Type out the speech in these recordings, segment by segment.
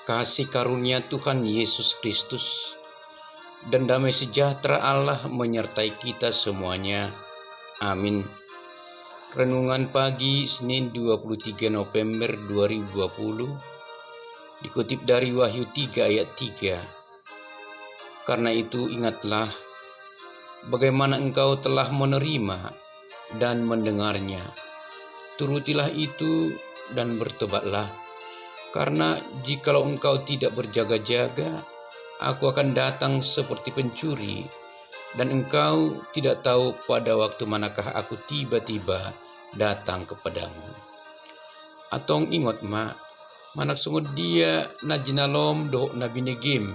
Kasih karunia Tuhan Yesus Kristus dan damai sejahtera Allah menyertai kita semuanya. Amin. Renungan pagi Senin 23 November 2020 dikutip dari Wahyu 3 ayat 3. Karena itu ingatlah bagaimana engkau telah menerima dan mendengarnya. Turutilah itu dan bertobatlah. Karena jikalau engkau tidak berjaga-jaga, aku akan datang seperti pencuri, dan engkau tidak tahu pada waktu manakah aku tiba-tiba datang kepadamu. Atong ingot manak sungod dia na jinalom do na binegim,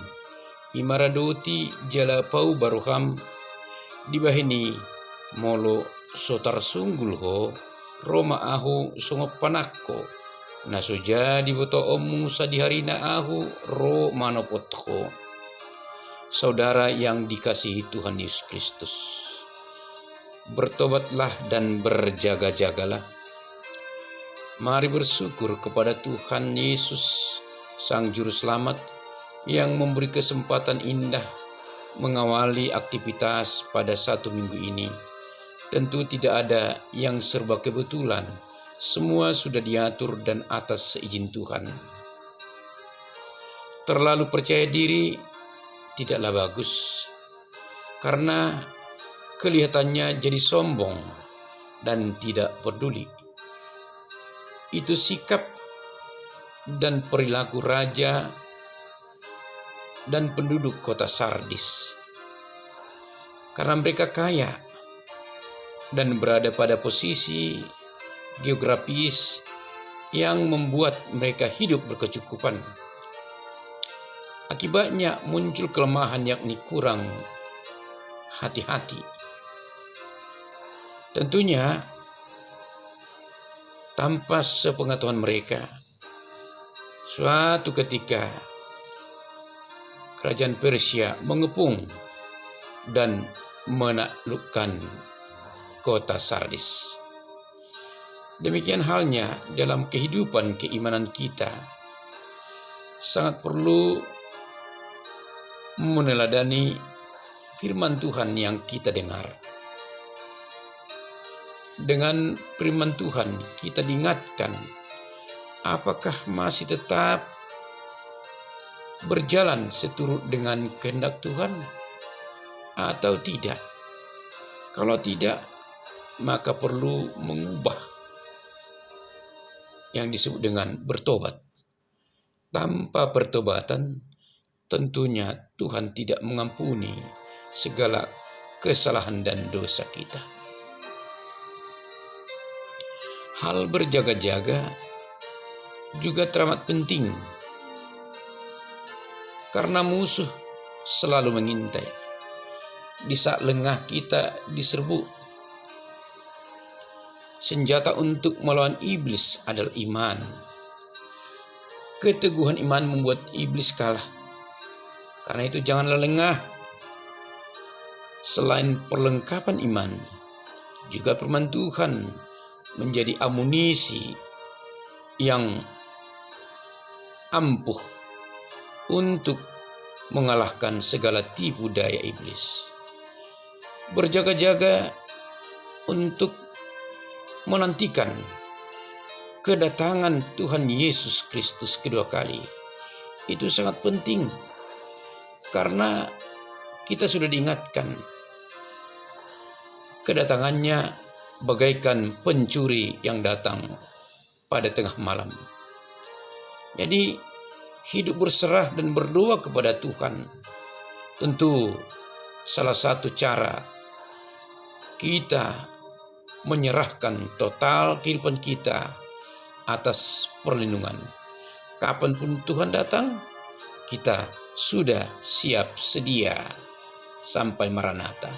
imaradoti jala pau baruham, dibahini molo sotar sunggul ho, roma ahu sungop panakko, na soja di boto omu sadiharina ahu ro manopotho. Saudara yang dikasihi Tuhan Yesus Kristus, bertobatlah dan berjaga-jagalah. Mari bersyukur kepada Tuhan Yesus, Sang Juru Selamat, yang memberi kesempatan indah mengawali aktivitas pada satu minggu ini. Tentu tidak ada yang serba kebetulan. Semua sudah diatur dan atas seizin Tuhan. Terlalu percaya diri tidaklah bagus, karena kelihatannya jadi sombong dan tidak peduli. Itu sikap dan perilaku raja dan penduduk kota Sardis. Karena mereka kaya dan berada pada posisi geografis yang membuat mereka hidup berkecukupan. Akibatnya muncul kelemahan, yakni kurang hati-hati. Tentunya tanpa sepengetahuan mereka, suatu ketika kerajaan Persia mengepung dan menaklukkan kota Sardis. Demikian halnya dalam kehidupan keimanan kita, sangat perlu meneladani firman Tuhan yang kita dengar. Dengan firman Tuhan kita diingatkan apakah masih tetap berjalan seturut dengan kehendak Tuhan atau tidak. Kalau tidak, maka perlu mengubah yang disebut dengan bertobat. Tanpa pertobatan, tentunya Tuhan tidak mengampuni segala kesalahan dan dosa kita. Hal berjaga-jaga juga teramat penting, karena musuh selalu mengintai. Di saat lengah kita diserbu. Senjata untuk melawan iblis adalah iman. Keteguhan iman membuat iblis kalah. Karena itu janganlah lengah. Selain perlengkapan iman, juga firman Tuhan menjadi amunisi yang ampuh untuk mengalahkan segala tipu daya iblis. Berjaga-jaga untuk menantikan kedatangan Tuhan Yesus Kristus kedua kali. Itu sangat penting, karena kita sudah diingatkan kedatangannya bagaikan pencuri yang datang pada tengah malam. Jadi hidup berserah dan berdoa kepada Tuhan tentu salah satu cara kita menyerahkan total kehidupan kita atas perlindungan. Kapanpun Tuhan datang, kita sudah siap sedia sampai Maranatha.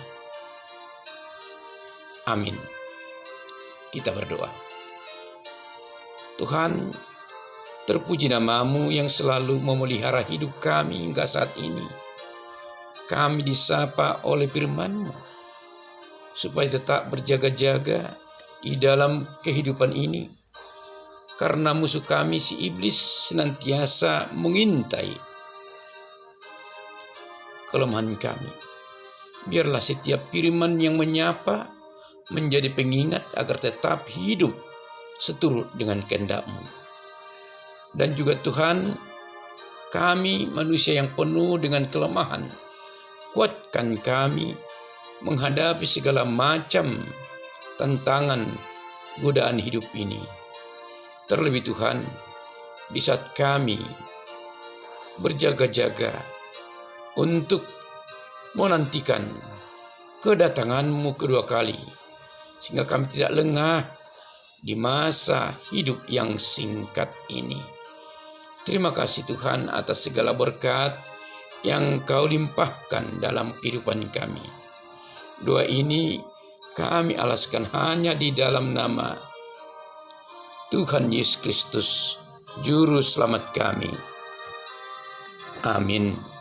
Amin. Kita berdoa. Tuhan, terpuji nama-Mu yang selalu memelihara hidup kami hingga saat ini. Kami disapa oleh firman-Mu supaya tetap berjaga-jaga di dalam kehidupan ini. karena musuh kami si iblis senantiasa mengintai kelemahan kami. Biarlah setiap firman yang menyapa menjadi pengingat agar tetap hidup seturut dengan kehendak-Mu. Dan juga Tuhan, kami manusia yang penuh dengan kelemahan, kuatkan kami menghadapi segala macam tantangan godaan hidup ini. Terlebih Tuhan, di saat kami berjaga-jaga untuk menantikan kedatangan-Mu kedua kali, sehingga kami tidak lengah di masa hidup yang singkat ini. Terima kasih Tuhan atas segala berkat yang Kau limpahkan dalam kehidupan kami. Doa ini kami alaskan hanya di dalam nama Tuhan Yesus Kristus, Juru Selamat kami. Amin.